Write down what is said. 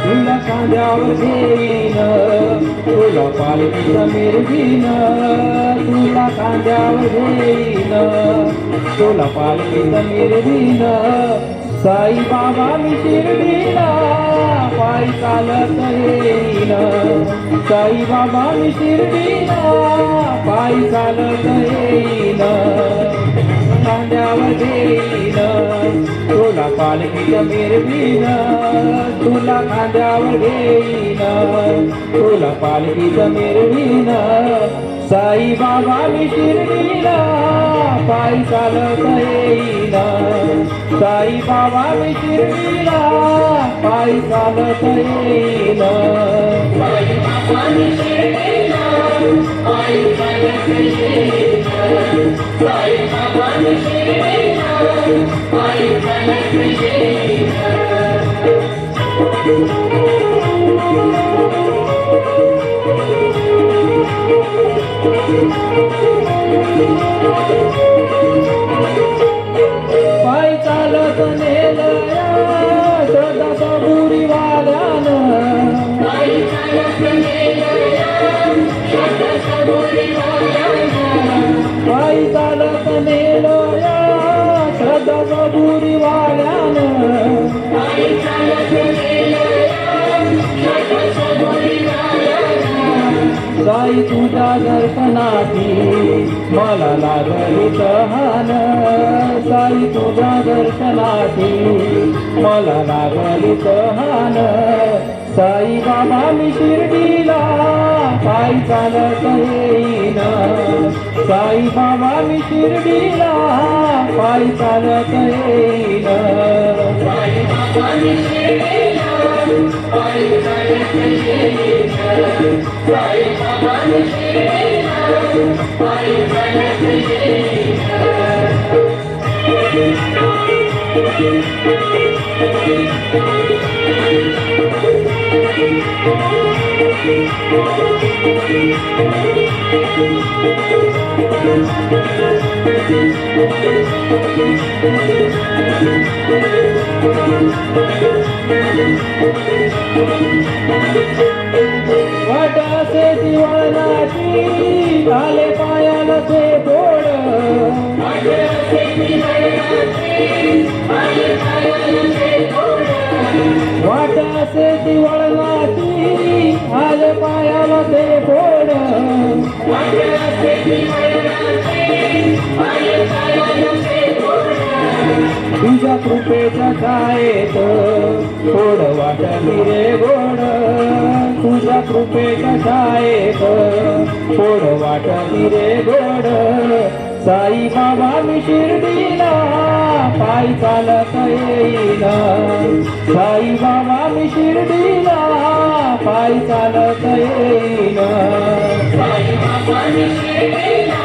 तुला खांद्यावर घेईन, तुला पालखीचा मिरवीन, तुला खांद्यावर घेईन, तुला पालखीचा मिरवीन. साई बाबा मी शिर्डीला पायी चालत येईन, साई बाबा मी शिर्डीला पायी चालत येईन. खांद्यावर घेईन, तुला पालखीचा मिरवीन, तुला खांद्यावर घेईन, तुला पालखीचा मिरवीन. साई बाबा मी शिर्डीला पायी चालत येईन, साई बाबा मी शिर्डीला पायी चालत येईन. साई बाबा मी शिर्डीला पायी चालत येईन, साई बाबा मी शिर्डीला पायी चालत येईन. पायी चालत नेलया सदा सबुरी वाल्यानं, पायी चालत नेलया सदा सबुरी वाल्यानं, पायी चालत नेलया सदा सबुरी वाल्यानं, पायी चालत नेलया सदा सबुरी वाल्यानं. साई तुझ्या दर्शनाची मला लागली तहान, साई तुझ्या दर्शनाची मला लागली तहान. साई बाबा मी शिर्डीला पायी चालत येईन, साई बाबा मी शिर्डीला पायी चालत येईन. साई बाबा मी शिर्डीला पायी चालत येईन, साई बाबा मी शिर्डीला पायी चालत येईन. वाटासे दिवाणाची आले पायाला ते गोड, वाटासे दिवाणाची आले पायाला ते गोड, वाटासे दिवाणाची आले पायाला ते गोड, वाटासे दिवाणाची आले पायाला ते गोड. तुझ्या कृपेच्या छायेत थोड वाटली रे गोड, तुझ्या कृपेच्या छायेत थोड वाटली रे गोड. साई बाबा मी शिर्डीला पायी चालत येईन, साई बाबा मी शिर्डीला पायी चालत येईन, साई बाबा मी शिर्डीला